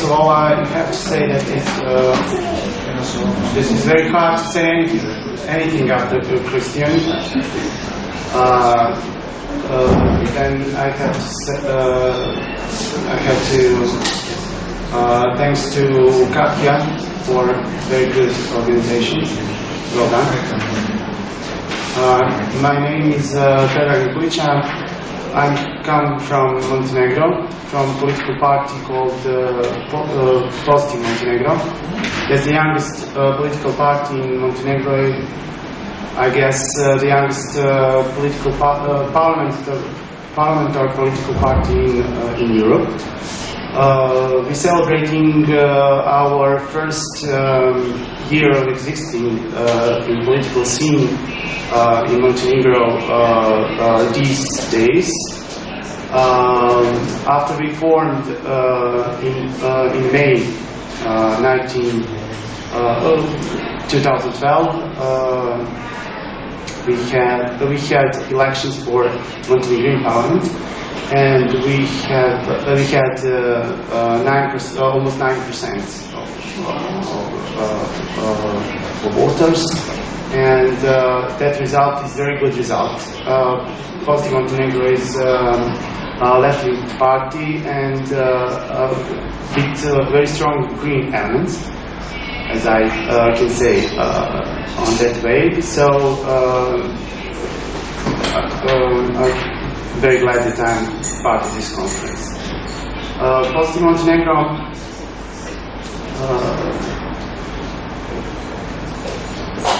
of all, I have to say that this is very hard to say anything after Christianity. Then I have to thanks to Katya for very good organization. Well done. My name is Predrag Nikolic. I come from Montenegro, from a political party called Positive Montenegro. That's the youngest political party in Montenegro. I guess the youngest political parliament or political party in Europe. We're celebrating our first year of existing in political scene in Montenegro these days. After we formed in May 2012, we had elections for Montenegrin Parliament, and we had almost 9% of voters, and that result is very good result. Positive Montenegro is a left-wing party and with very strong green elements, as I can say on that way. So I'm very glad that I'm part of this conference. Positive Montenegro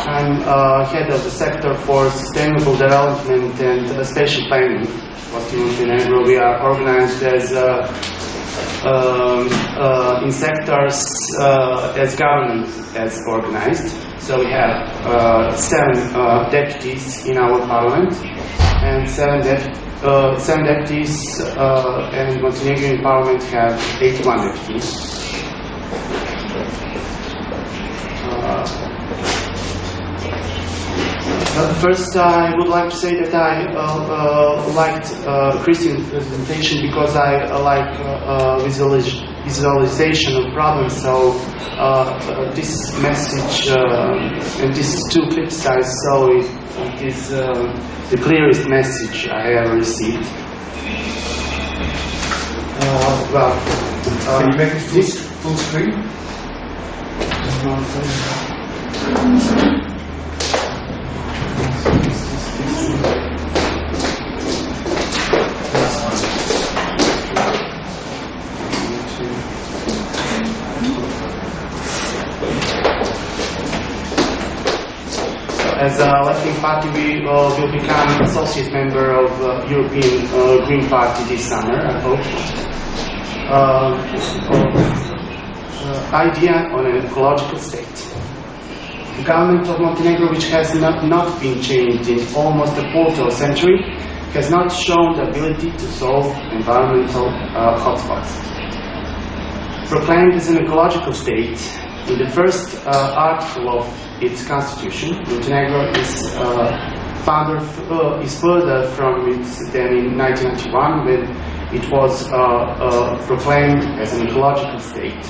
I'm head of the sector for sustainable development and spatial planning. Positive Montenegro, we are organized as in sectors as government as organized. So we have 7 deputies in our parliament, and 7 deputies, and Montenegrin parliament have 81 deputies. First, I would like to say that I liked Christian presentation because I like visualization of problems. So this message and these 2 clips I saw, it is the clearest message I ever received. Can you make it full screen? As a left-wing party, we will become associate member of European Green Party this summer, I hope. Idea on an ecological state. The government of Montenegro, which has not been changed in almost a quarter century, has not shown the ability to solve environmental hotspots. Proclaimed as an ecological state, in the first article of its constitution, Montenegro is further from it than in 1991, when it was proclaimed as an ecological state.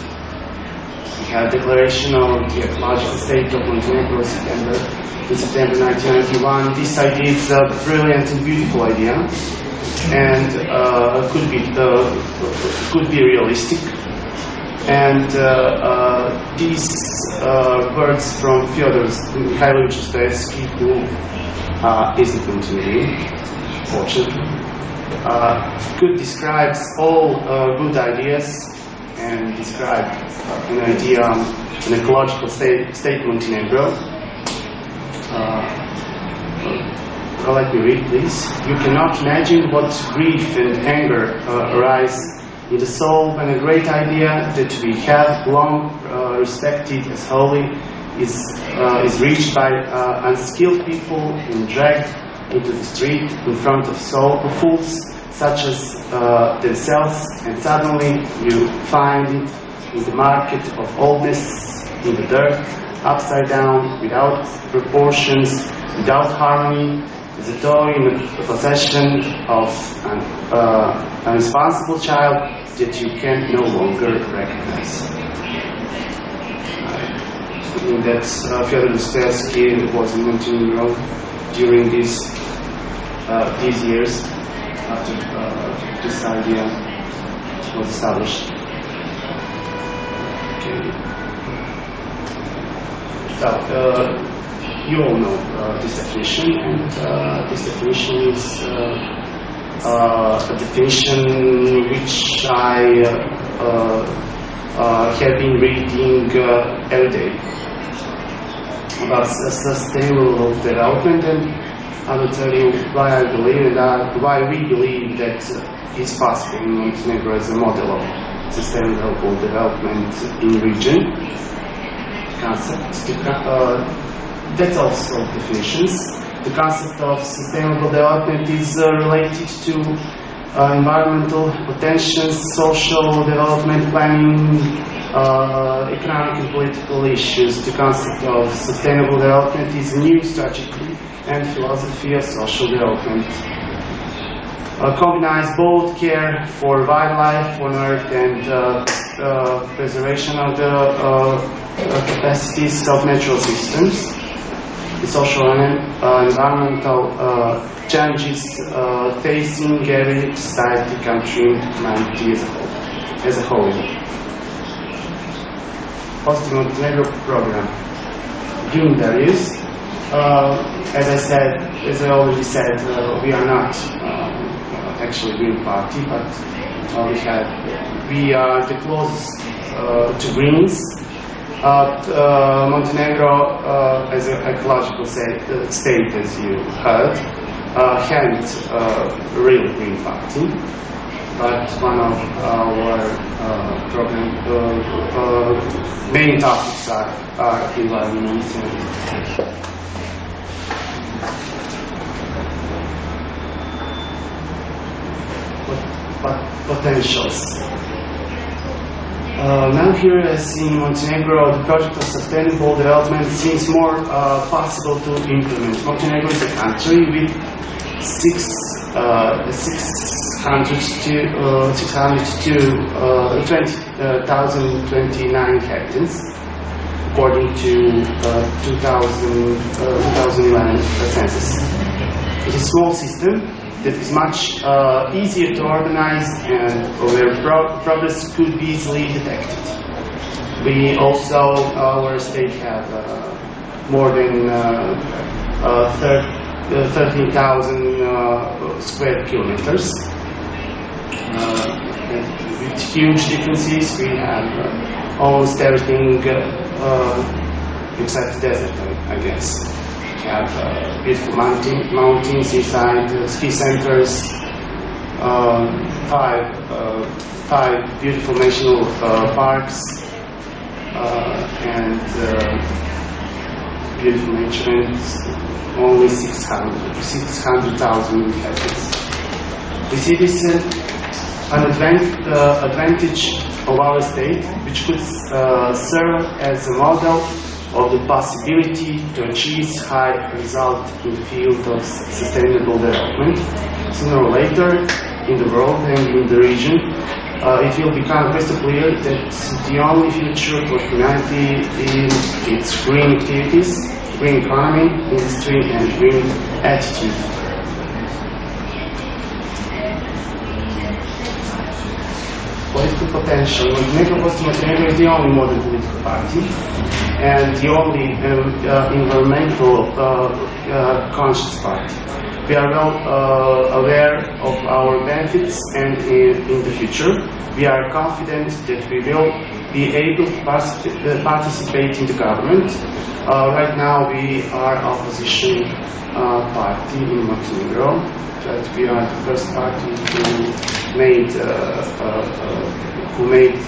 We had a declaration of the ecological state of Montenegro in September 1991. This idea is a brilliant and beautiful idea, and could be realistic. And these words from Fyodor Mikhailovich Dostoevsky, who isn't Montenegrin, fortunately, could describe all good ideas and describe an idea, an ecological state Montenegro. Let me read, please. You cannot imagine what grief and anger arise in the soul when a great idea that we have long respected as holy is reached by unskilled people and dragged into the street in front of fools such as themselves, and suddenly you find it in the market of oldness, in the dirt, upside down, without proportions, without harmony, is a toy in the possession of an responsible child that you can no longer recognize. I think that Fyodor Dostoevsky was in Montenegro during these years after this idea was established. Okay. So, you all know this definition, and this definition is a definition which I have been reading every day about sustainable development, and I will tell you why I believe that, why we believe that it's possible in Montenegro as a model of sustainable development in the region. Concepts. That's also definitions. The concept of sustainable development is related to environmental potentials, social development planning, economic and political issues. The concept of sustainable development is a new strategy and philosophy of social development. Combines both care for wildlife on Earth and preservation of the capacities of natural systems. The social and environmental challenges facing every society, country, humanity as a whole. Positive Montenegro program. Green values. As I already said, we are not actually a Green Party, but we are the closest to Greens. Montenegro, as an ecological state, as you heard, hadn't a real Green Party, but one of our program main topics are environment and potentials. Now here, as in Montenegro, the project of sustainable development seems more possible to implement. Montenegro is a country with 620,029 inhabitants, according to 2011 census. It's a small system that is much easier to organize and where progress could be easily detected. We also, our state have more than 13,000 square kilometers. With huge differences, we have almost everything except desert, I guess. We have beautiful mountains inside, ski centers, five beautiful national parks, and beautiful nature, and only 600,000 inhabitants. We see this an advantage of our state, which could serve as a model of the possibility to achieve high result in the field of sustainable development. Sooner or later, in the world and in the region, it will become crystal clear that the only future for humanity is its green activities, green economy, industry, and green attitude. Political potential. Montenegro is the only modern political party and the only environmental conscious party. We are well aware of our benefits, and in the future we are confident that we will be able to participate in the government. Right now we are opposition party in Montenegro, but we are the first party who made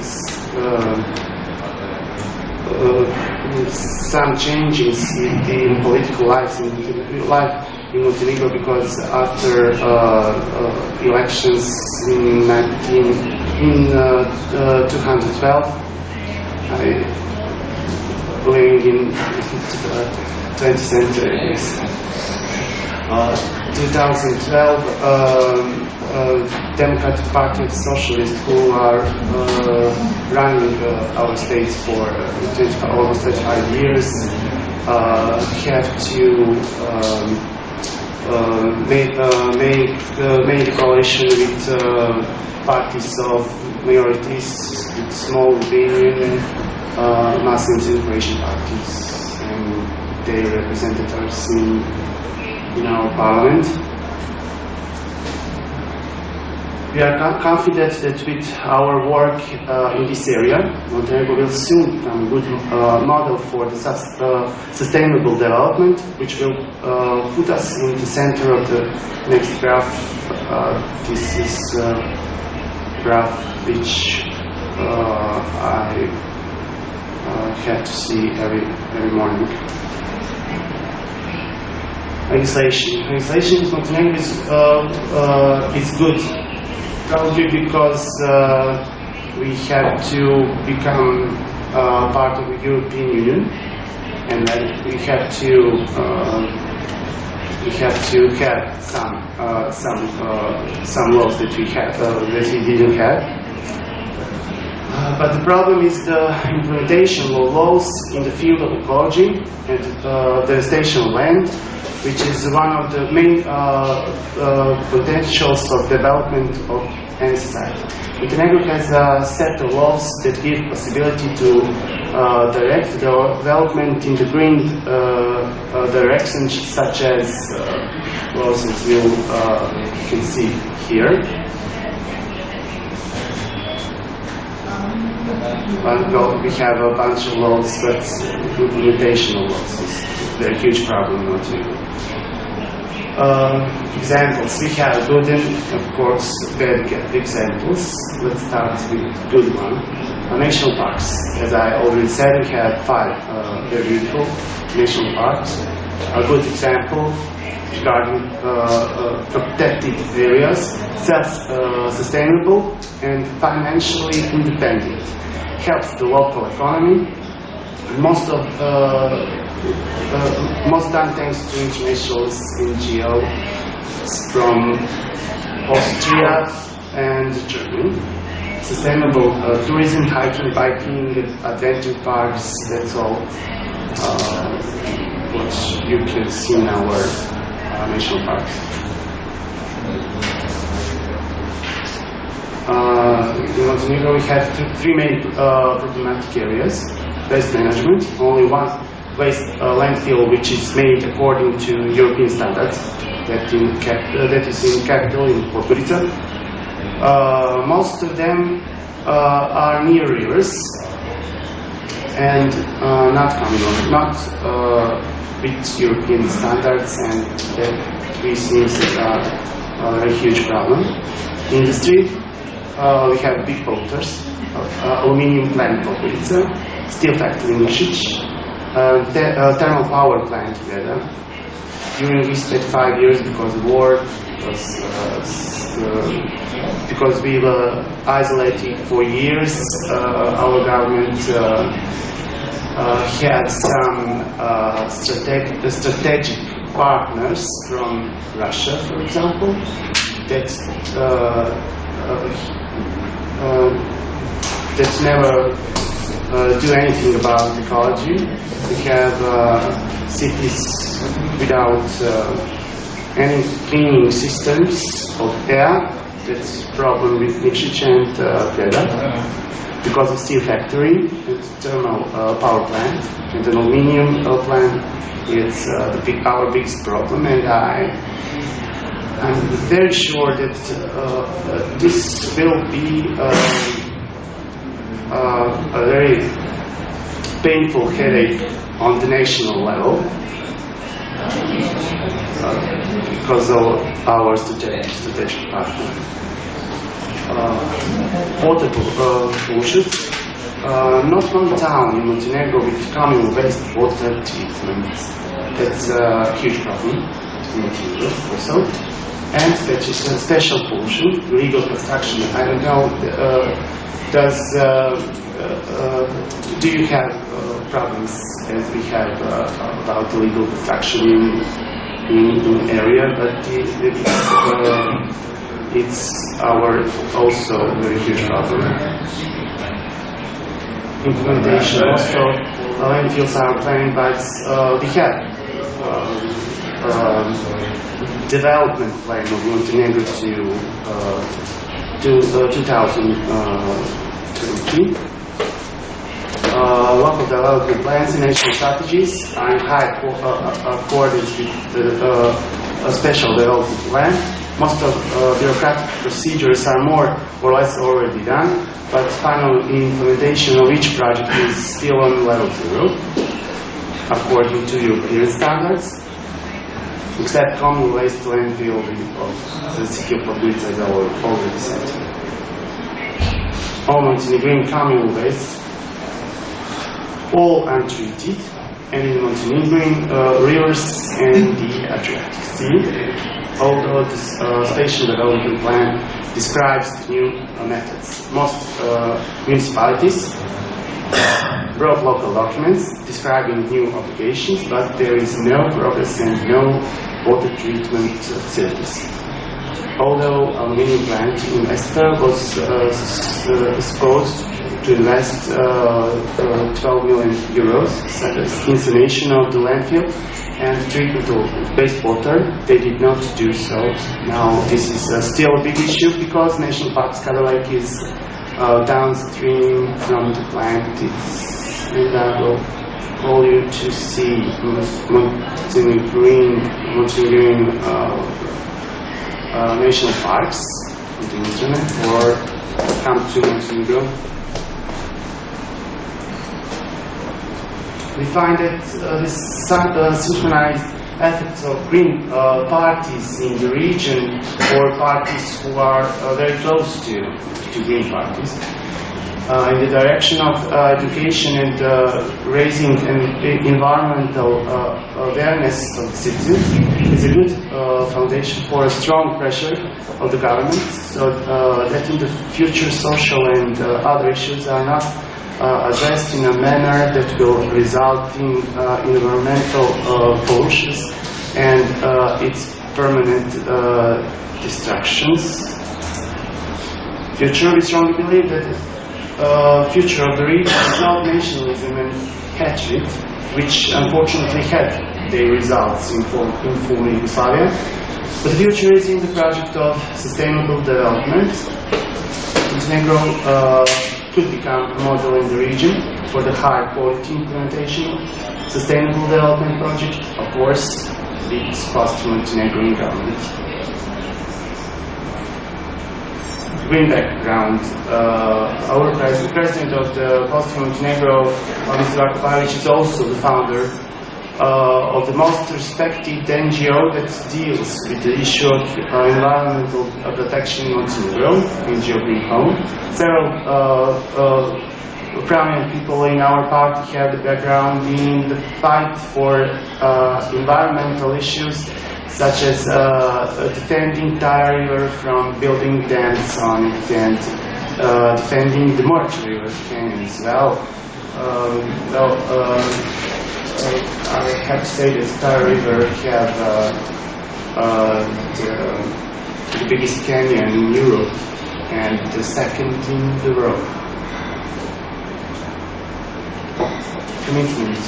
some changes in political life in Montenegro, because after elections in 212, living in the 20th century, 2012 Democratic Party of Socialists, who are running our states for almost 25 years, have to make a coalition with parties of minorities, with small Albanian Muslims and Croatian parties, and they represented us in our parliament. We are confident that with our work in this area, Montenegro will soon become a good model for the sustainable development, which will put us in the center of the next graph. This is a graph which I have to see every morning. Legislation in Montenegro is good. Probably because we have to become part of the European Union, and then we have to have some laws that we didn't have. But the problem is the implementation of laws in the field of ecology and devastation of land, which is one of the main potentials of development of any society. Montenegro has a set of laws that give possibility to direct the development in the green direction, such as laws as you can see here. We have a bunch of laws, but implementation of laws is a huge problem in Montenegro. Examples. We have good and, of course, bad examples. Let's start with good one. National parks. As I already said, we have 5 very beautiful national parks. A good example regarding protected areas, self-sustainable and financially independent. Helps the local economy. Most done thanks to international NGOs from Austria and Germany. Sustainable tourism, hiking, biking, adventure parks, that's all what you can see in our national parks. In Montenegro we have 3 main problematic areas. Waste management, only one waste landfill which is made according to European standards, that is in capital in Podgorica. Most of them are near rivers and not with European standards, and these things are a huge problem. Industry, we have big polluters, aluminium plant in Podgorica, steel factory in Šić, thermal power plant together. During these 25 years, because of war, because we were isolated for years, our government had some strategic partners from Russia, for example, that never do anything about ecology. We have cities without any cleaning systems of air. That's a problem with Nikšić and Predrag, because of steel factory and thermal power plant and an aluminium plant. It's our biggest problem, and I'm very sure that this will be a very painful headache on the national level because of our strategic partner. Water pollution. Not one town in Montenegro with communal wastewater treatment. That's a huge problem in Montenegro also. And special pollution, illegal construction. I don't know. Do you have problems as we have about illegal construction in area, but it's our also very huge problem. Implementation also, landfills are planned, but we have development plan of Montenegro to 2020. Local development plans and national strategies are in high accordance with the special development plan. Most of bureaucratic procedures are more or less already done, but final implementation of each project is still on level 0, according to European standards, except common waste landfill of the city of Podgorica, as I already said. All Montenegrin communal waste, all untreated, and in Montenegrin rivers and the Adriatic Sea, although this spatial development plan describes new methods. Most municipalities brought local documents describing new obligations, but there is no progress and no water treatment facilities. Although aluminium plant investor was supposed to invest 12 million euros in installation of the landfill and treatment of wastewater, they did not do so. Now this is still a big issue because National Park Skadalake is downstream from the plant. And I will call you to see Montenegrin national parks on the internet, or come to Montenegro. We find that this synchronized efforts of green parties in the region, or parties who are very close to green parties, in the direction of education and raising an environmental awareness of the citizens is a good foundation for a strong pressure of the government, so that in the future social and other issues are not addressed in a manner that will result in environmental pollution and its permanent destructions. Future, we strongly believe that future of the region is not nationalism and hatred, which unfortunately had their results in former Yugoslavia, but the future is in the project of sustainable development. Montenegro could become a model in the region for the high quality implementation of sustainable development project, of course, leads past to Montenegrin government. Green background. Our president of the Montenegro, Mr. Akopalic, is also the founder of the most respected NGO that deals with the issue of environmental protection in Montenegro, NGO Green Home. Several prominent people in our party have the background in the fight for environmental issues, such as defending Tara River from building dams on it, and defending the Morch River canyon as well. I have to say that Tara River have the biggest canyon in Europe and the second in the world. Commitment.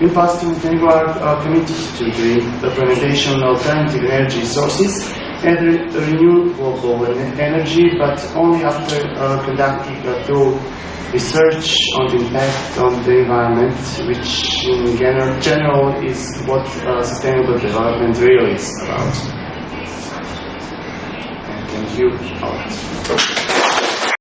We passed in Montenegro are committed to the implementation of alternative energy sources and renewable energy, but only after conducting a thorough research on the impact on the environment, which in general is what sustainable development really is about. And thank you all.